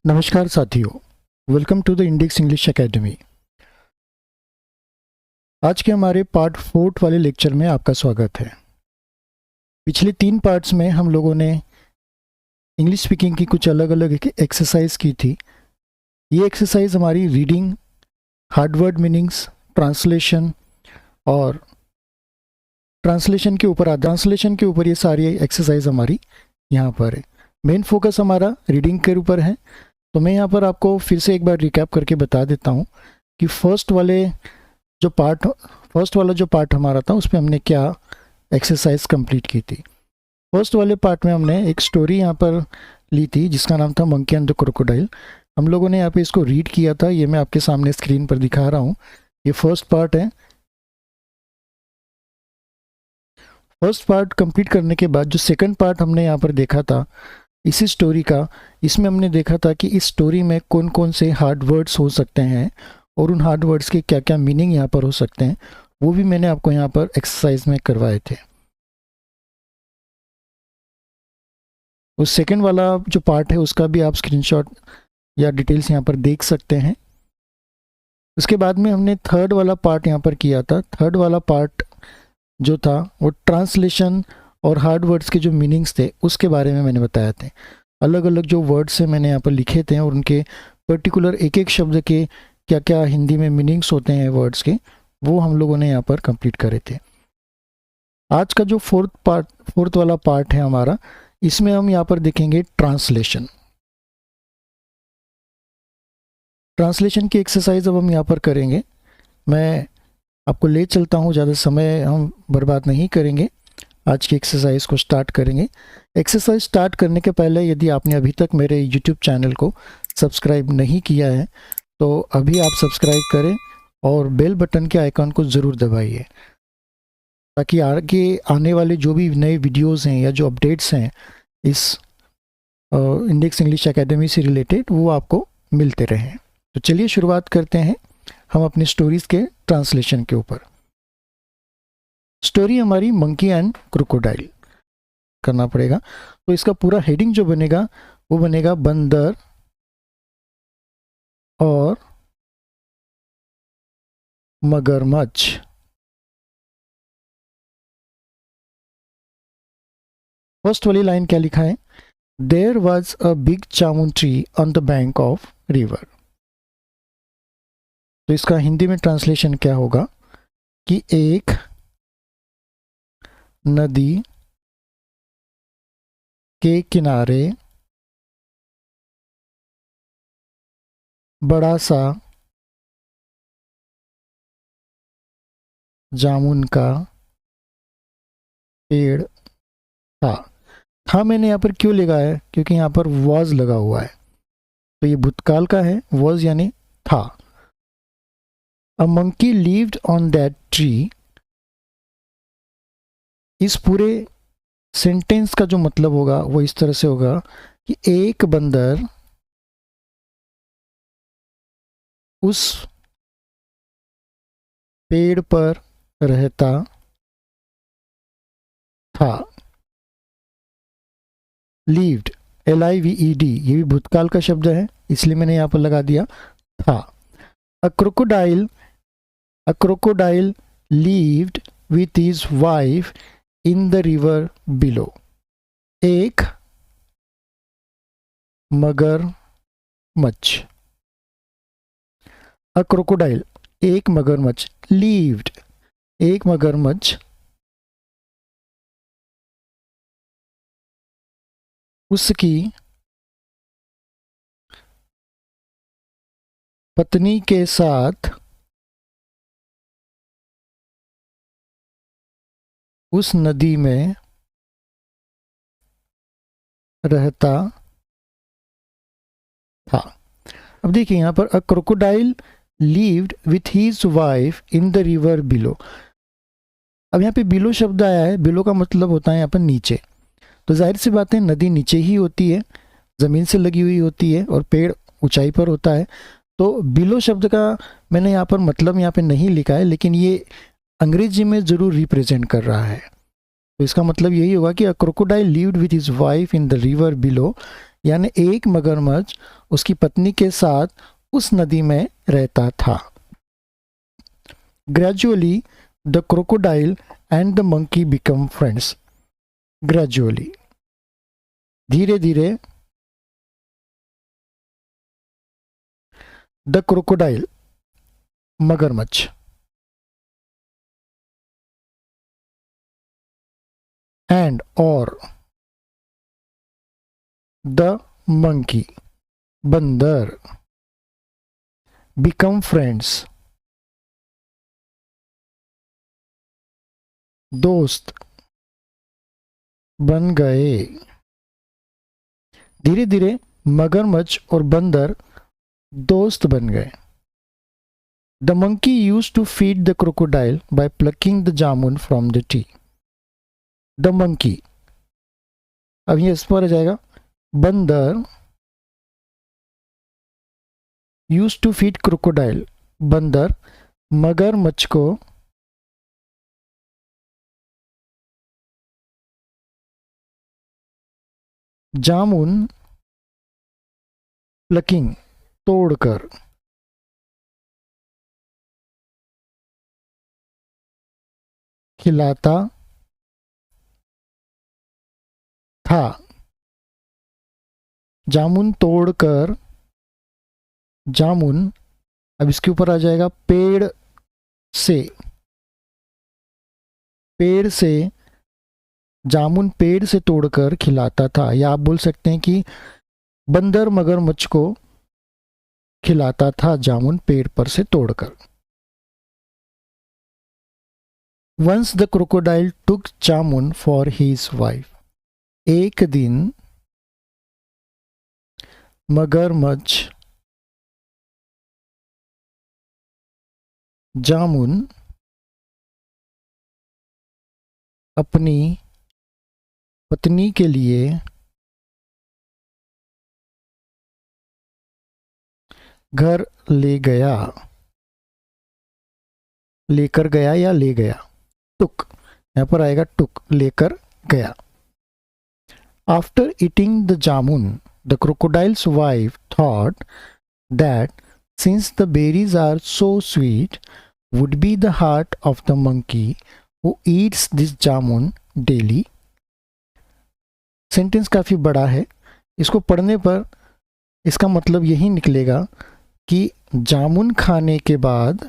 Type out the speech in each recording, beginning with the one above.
नमस्कार साथियों, welcome to the Index English Academy. आज के हमारे पार्ट 4 वाले लेक्चर में आपका स्वागत है। पिछले 3 पार्ट्स में हम लोगों ने इंग्लिश स्पीकिंग की कुछ अलग अलग एक्सरसाइज की थी। ये एक्सरसाइज हमारी reading, hard word meanings, translation और ट्रांसलेशन के ऊपर ये सारी एक्सरसाइज हमारी यहाँ पर है। मेन फोकस हमारा रीडिंग के ऊपर है। तो मैं यहाँ पर आपको फिर से एक बार रिकैप करके बता देता हूँ कि फर्स्ट वाला जो पार्ट हमारा था उसमें हमने क्या एक्सरसाइज कंप्लीट की थी। फर्स्ट वाले पार्ट में हमने एक स्टोरी यहाँ पर ली थी जिसका नाम था मंकी एंड द क्रोकोडाइल। हम लोगों ने यहाँ पे इसको रीड किया था। ये मैं आपके सामने स्क्रीन पर दिखा रहा हूँ। ये फर्स्ट पार्ट है। फर्स्ट पार्ट कंप्लीट करने के बाद जो सेकंड पार्ट हमने यहाँ पर देखा था इसी स्टोरी का, इसमें हमने देखा था कि इस स्टोरी में कौन कौन से हार्ड वर्ड्स हो सकते हैं और उन हार्ड वर्ड्स के क्या क्या मीनिंग यहाँ पर हो सकते हैं, वो भी मैंने आपको यहाँ पर एक्सरसाइज में करवाए थे। उस सेकंड वाला जो पार्ट है उसका भी आप स्क्रीनशॉट या डिटेल्स यहाँ पर देख सकते हैं। उसके बाद में हमने थर्ड वाला पार्ट यहाँ पर किया था। थर्ड वाला पार्ट जो था वो ट्रांसलेशन और हार्ड वर्ड्स के जो मीनिंग्स थे उसके बारे में मैंने बताया थे। अलग अलग जो वर्ड्स हैं मैंने यहाँ पर लिखे थे और उनके पर्टिकुलर एक एक शब्द के क्या क्या हिंदी में मीनिंग्स होते हैं वर्ड्स के, वो हम लोगों ने यहाँ पर कंप्लीट करे थे। आज का जो फोर्थ वाला पार्ट है हमारा, इसमें हम यहाँ पर देखेंगे ट्रांसलेशन की एक्सरसाइज अब हम यहाँ पर करेंगे। मैं आपको ले चलता हूँ, ज़्यादा समय हम बर्बाद नहीं करेंगे। आज की एक्सरसाइज को स्टार्ट करेंगे। एक्सरसाइज स्टार्ट करने के पहले यदि आपने अभी तक मेरे YouTube चैनल को सब्सक्राइब नहीं किया है तो अभी आप सब्सक्राइब करें और बेल बटन के आइकन को ज़रूर दबाइए ताकि आगे आने वाले जो भी नए वीडियोस हैं या जो अपडेट्स हैं इस इंडेक्स इंग्लिश एकेडमी से रिलेटेड वो आपको मिलते रहें। तो चलिए शुरुआत करते हैं हम अपनी स्टोरीज़ के ट्रांसलेशन के ऊपर। स्टोरी हमारी मंकी एंड क्रोकोडाइल करना पड़ेगा। तो इसका पूरा हेडिंग जो बनेगा वो बनेगा बंदर और मगरमच्छ। फर्स्ट वाली लाइन क्या लिखा है? There was a big jamun tree on the bank of river. तो इसका हिंदी में ट्रांसलेशन क्या होगा कि एक नदी के किनारे बड़ा सा जामुन का पेड़ था मैंने यहाँ पर क्यों लगा है? क्योंकि यहाँ पर वॉज लगा हुआ है। तो ये भूतकाल का है, वॉज यानी था। A monkey lived on that tree. इस पूरे सेंटेंस का जो मतलब होगा वो इस तरह से होगा कि एक बंदर उस पेड़ पर रहता था। लीव्ड, LIVED, ये भी भूतकाल का शब्द है इसलिए मैंने यहाँ पर लगा दिया था। अ crocodile lived with his wife in the river below. एक मगरमच्छ, अ क्रोकोडाइल एक मगरमच्छ, लीव्ड एक मगरमच्छ उसकी पत्नी के साथ उस नदी में रहता था। अब देखिए यहाँ पर a crocodile lived with his wife in the river below. अब यहाँ पे बिलो शब्द आया है, बिलो का मतलब होता है यहाँ पर नीचे। तो जाहिर सी बात है नदी नीचे ही होती है, ज़मीन से लगी हुई होती है और पेड़ ऊंचाई पर होता है। तो बिलो शब्द का मैंने यहाँ पर मतलब यहाँ पे नहीं लिखा है, लेकिन ये अंग्रेजी में ज़रूर रिप्रेजेंट कर रहा है। तो इसका मतलब यही होगा कि अ crocodile lived with his wife in the river below, यानी एक मगरमच्छ उसकी पत्नी के साथ उस नदी में रहता था। Gradually the crocodile and the monkey become friends. Gradually, धीरे धीरे, द क्रोकोडाइल, मगरमच्छ, एंड और द मंकी, बंदर, बिकम फ्रेंड्स, दोस्त बन गए। धीरे धीरे मगरमच्छ और बंदर दोस्त बन गए। The monkey use to feed the crocodile by plucking the jamun from the tree. The monkey, अब ये इस पर आ जाएगा, बंदर यूज टू फीड क्रोकोडाइल, बंदर मगरमच्छ को जामुन प्लकिंग, तोड़कर, खिलाता था। जामुन तोड़कर, जामुन, अब इसके ऊपर आ जाएगा पेड़ से, पेड़ से, जामुन पेड़ से तोड़कर खिलाता था, या आप बोल सकते हैं कि बंदर मगरमच्छ को खिलाता था जामुन पेड़ पर से तोड़कर। Once the crocodile took jamun for his wife. एक दिन मगरमच्छ जामुन अपनी पत्नी के लिए घर ले गया, लेकर गया या ले गया, टुक, यहां पर आएगा टुक, लेकर गया। After eating the jamun the crocodile's wife thought that since the berries are so sweet would be the heart of the monkey who eats this jamun daily। Sentence काफ़ी बड़ा है, इसको पढ़ने पर इसका मतलब यही निकलेगा कि जामुन खाने के बाद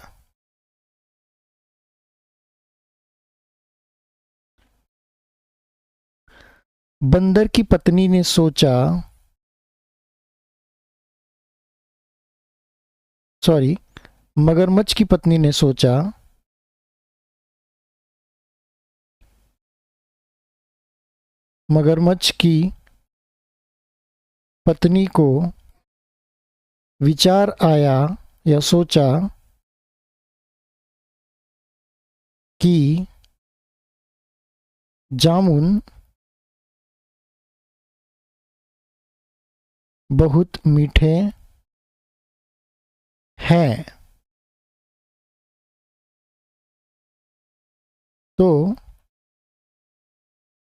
बंदर की पत्नी ने सोचा, सॉरी, मगरमच्छ की पत्नी ने सोचा मगरमच्छ की पत्नी को विचार आया या सोचा कि जामुन बहुत मीठे हैं, तो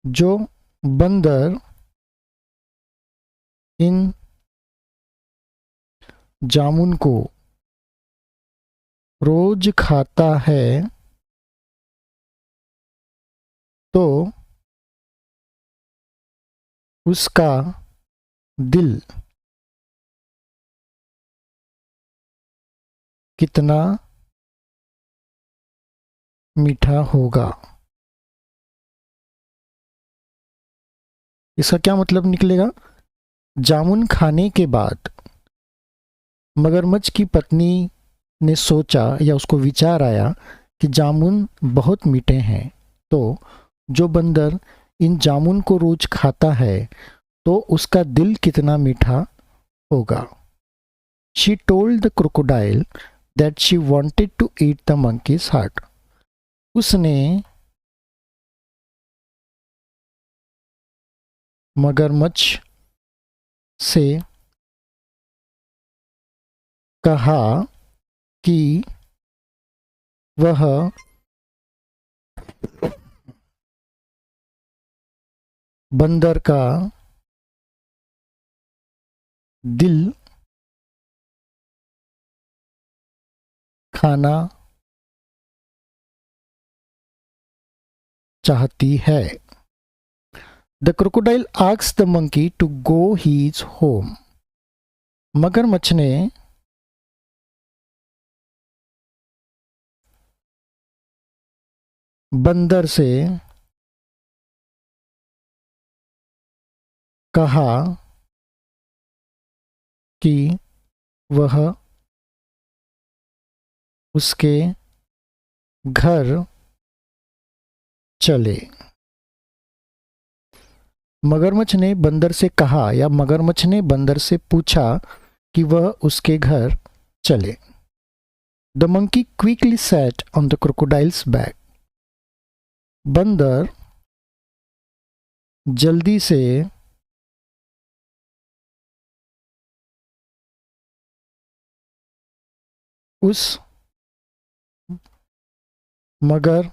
जो बंदर इन जामुन को रोज खाता है तो उसका दिल कितना मीठा होगा। इसका क्या मतलब निकलेगा? जामुन खाने के बाद मगरमच्छ की पत्नी ने सोचा या उसको विचार आया कि जामुन बहुत मीठे हैं, तो जो बंदर इन जामुन को रोज खाता है तो उसका दिल कितना मीठा होगा। She told the crocodile that she wanted to eat the monkey's heart. उसने मगरमच्छ से कहा कि वह बंदर का दिल खाना चाहती है। The crocodile asks the monkey to go his home. मगरमच्छ ने बंदर से कहा कि वह उसके घर चले। मगरमच्छ ने बंदर से कहा या मगरमच्छ ने बंदर से पूछा कि वह उसके घर चले। The monkey quickly sat on the crocodiles back. बंदर जल्दी से उस मगरमच्छ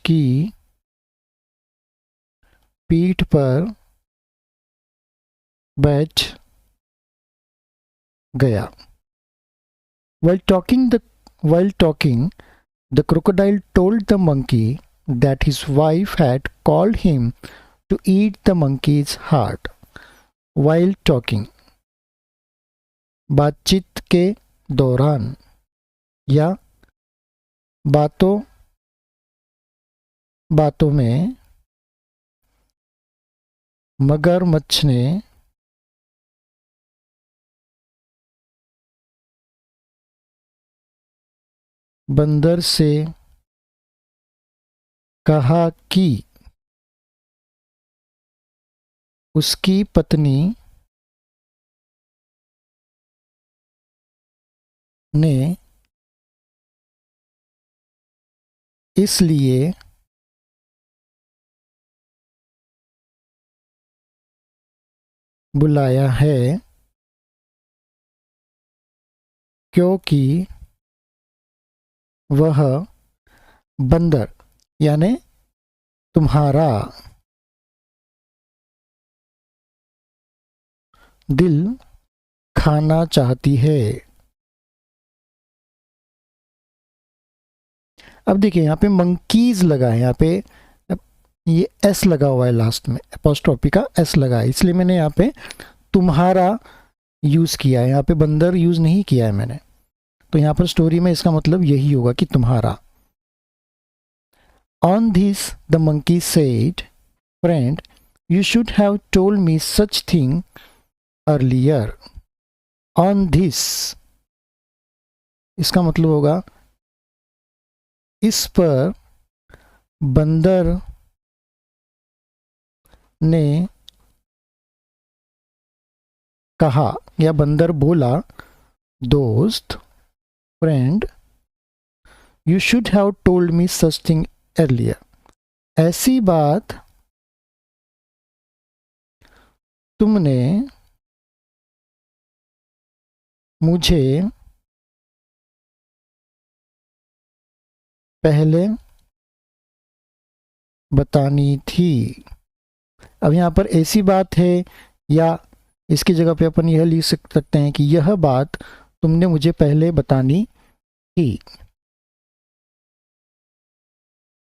की पीठ पर बैठ गया। While talking, the crocodile told the monkey that his wife had called him to eat the monkey's heart. While talking, बातचीत के दौरान या बातों बातों में मगरमच्छ ने बंदर से कहा कि उसकी पत्नी ने इसलिए बुलाया है क्योंकि वह बंदर यानी तुम्हारा दिल खाना चाहती है। अब देखिए यहाँ पे मंकीज लगा है, यहाँ पे ये एस लगा हुआ है लास्ट में, एपोस्ट्रोफी का एस लगा है, इसलिए मैंने यहाँ पे तुम्हारा यूज़ किया है, यहाँ पे बंदर यूज़ नहीं किया है मैंने। तो यहाँ पर स्टोरी में इसका मतलब यही होगा कि तुम्हारा। On this the monkey said, friend you should have told me such thing earlier. On this इसका मतलब होगा इस पर। बंदर ने कहा या बंदर बोला, दोस्त friend you should have told me such thing earlier, ऐसी बात तुमने मुझे पहले बतानी थी। अब यहाँ पर ऐसी बात है या इसकी जगह पे अपन यह लिख सकते हैं कि यह बात तुमने मुझे पहले बतानी थी।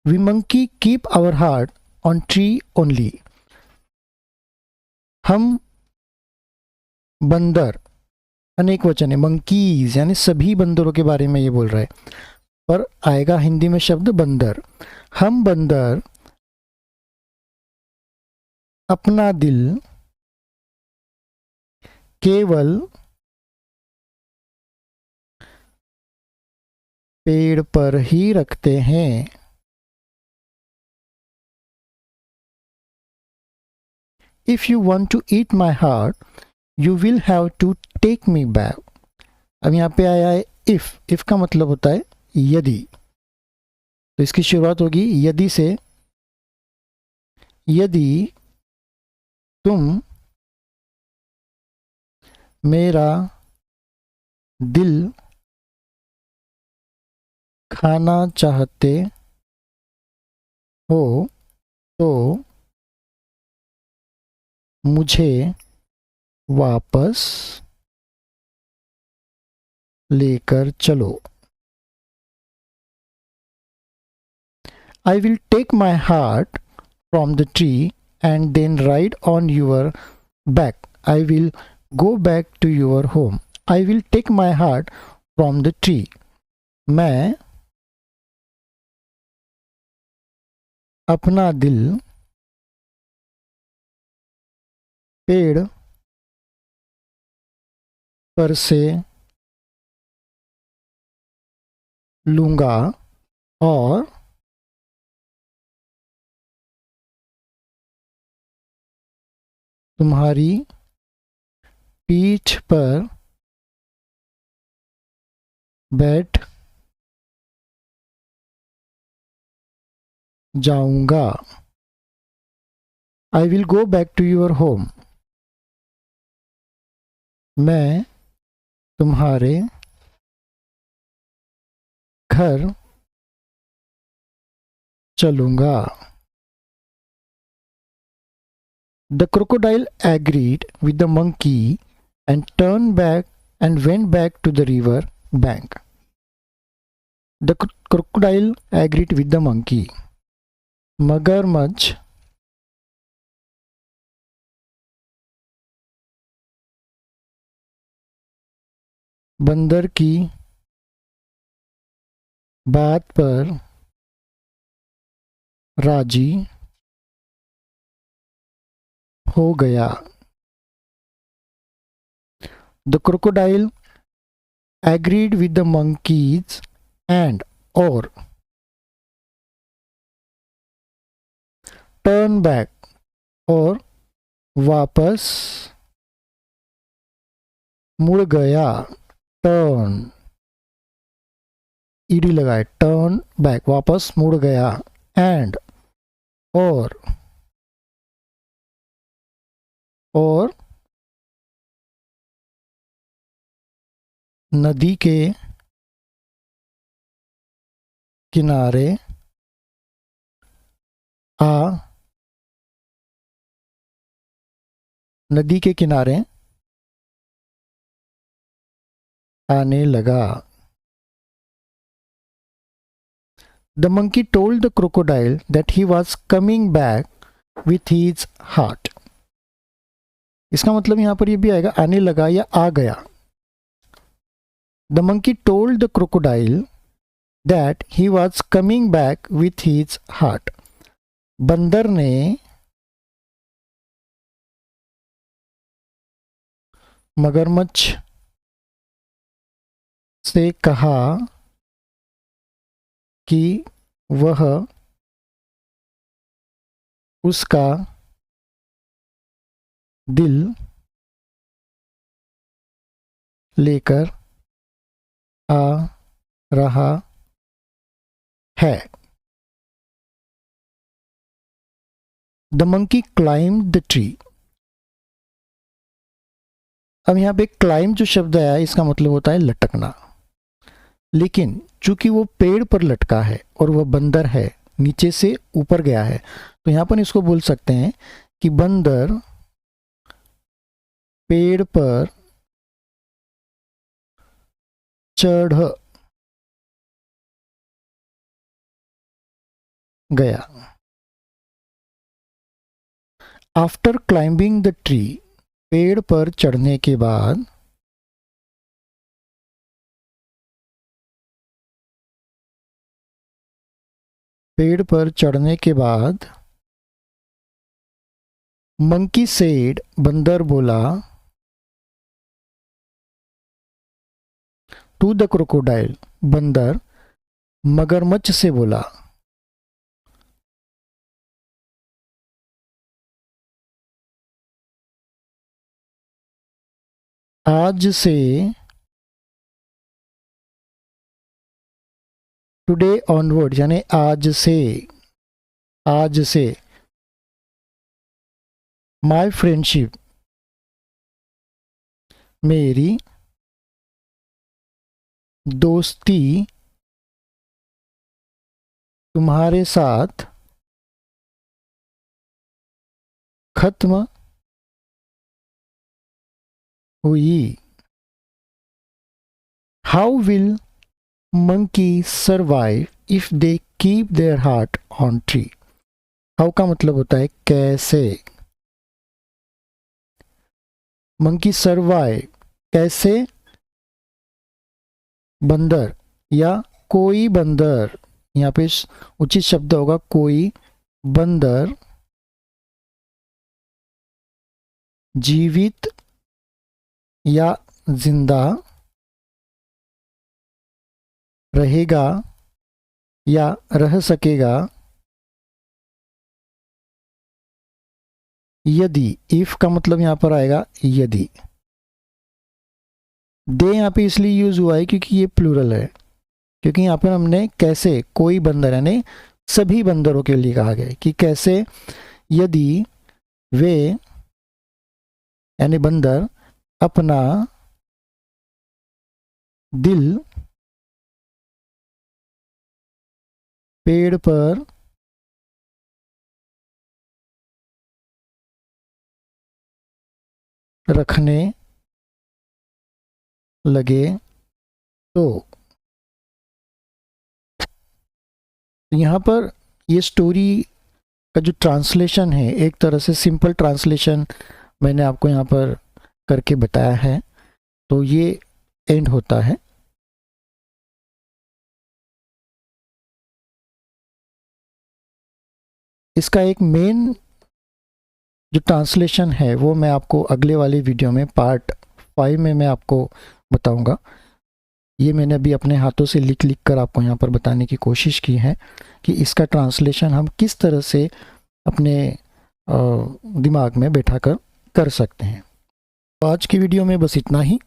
We monkey keep our heart on tree only. हम बंदर, अनेक वचन है, मंकीज यानी सभी बंदरों के बारे में ये बोल रहा है, पर आएगा हिंदी में शब्द बंदर। हम बंदर अपना दिल केवल पेड़ पर ही रखते हैं। If you want to eat my heart, you will have to take me back. अब यहाँ पे आया है इफ का मतलब होता है यदि, तो इसकी शुरुआत होगी यदि से। यदि तुम मेरा दिल खाना चाहते हो तो मुझे वापस लेकर चलो। I will take my heart from the tree and then ride on your back. I will go back to your home. I will take my heart from the tree. मैं अपना दिल पेड़ पर से लूंगा और तुम्हारी पीठ पर बैठ जाऊंगा। I will go back to your home. मैं तुम्हारे घर चलूंगा। The crocodile agreed with the monkey and turned back and went back to the river bank. The crocodile agreed with the monkey. मगरमच्छ बंदर की बात पर राजी हो गया। The crocodile agreed with the monkeys and or turn back और वापस मुड़ गया। टर्न ईडी लगाए, टर्न बैक वापस मुड़ गया। एंड और नदी के किनारे नदी के किनारे आने लगा। The monkey told the crocodile that he was coming back with his heart. इसका मतलब यहां पर ये भी आएगा आने लगा या आ गया। The monkey told the crocodile that he was coming back with his heart. बंदर ने मगरमच्छ से कहा कि वह उसका दिल लेकर आ रहा है। The monkey climbed the tree. अब यहाँ पे क्लाइम जो शब्द आया इसका मतलब होता है लटकना, लेकिन चूंकि वो पेड़ पर लटका है और वह बंदर है, नीचे से ऊपर गया है, तो यहाँ पर इसको बोल सकते हैं कि बंदर पेड़ पर चढ़ गया। आफ्टर क्लाइंबिंग द ट्री, पेड़ पर चढ़ने के बाद मंकी सेड, बंदर बोला, टू द क्रोकोडाइल, बंदर मगरमच्छ से बोला, आज से, टुडे ऑनवर्ड यानी आज से माई फ्रेंडशिप, मेरी दोस्ती तुम्हारे साथ खत्म हुई। How will monkey survive if they keep their heart on tree. How का मतलब होता है कैसे। मंकी सर्वाइव कैसे, बंदर या कोई बंदर, यहाँ पे उचित शब्द होगा कोई बंदर जीवित या जिंदा रहेगा या रह सकेगा यदि, इफ का मतलब यहां पर आएगा यदि। दे यहाँ पे इसलिए यूज हुआ है क्योंकि ये प्लूरल है, क्योंकि यहाँ पर हमने कैसे कोई बंदर यानी सभी बंदरों के लिए कहा गया है कि कैसे यदि वे यानी बंदर अपना दिल पेड़ पर रखने लगे तो। यहाँ पर ये स्टोरी का जो ट्रांसलेशन है, एक तरह से सिंपल ट्रांसलेशन मैंने आपको यहाँ पर करके बताया है, तो ये एंड होता है। इसका एक मेन जो ट्रांसलेशन है वो मैं आपको अगले वाले वीडियो में पार्ट 5 में मैं आपको बताऊंगा। ये मैंने अभी अपने हाथों से लिख कर आपको यहाँ पर बताने की कोशिश की है कि इसका ट्रांसलेशन हम किस तरह से अपने दिमाग में बैठा कर सकते हैं। तो आज की वीडियो में बस इतना ही।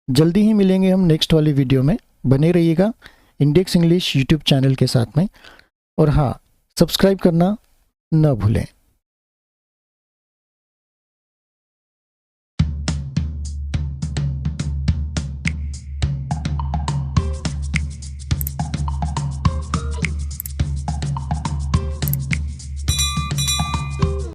जल्दी ही मिलेंगे हम नेक्स्ट वाली वीडियो में। बने रहिएगा इंडेक्स इंग्लिश यूट्यूब चैनल के साथ में, और हाँ, सब्सक्राइब करना न भूलें।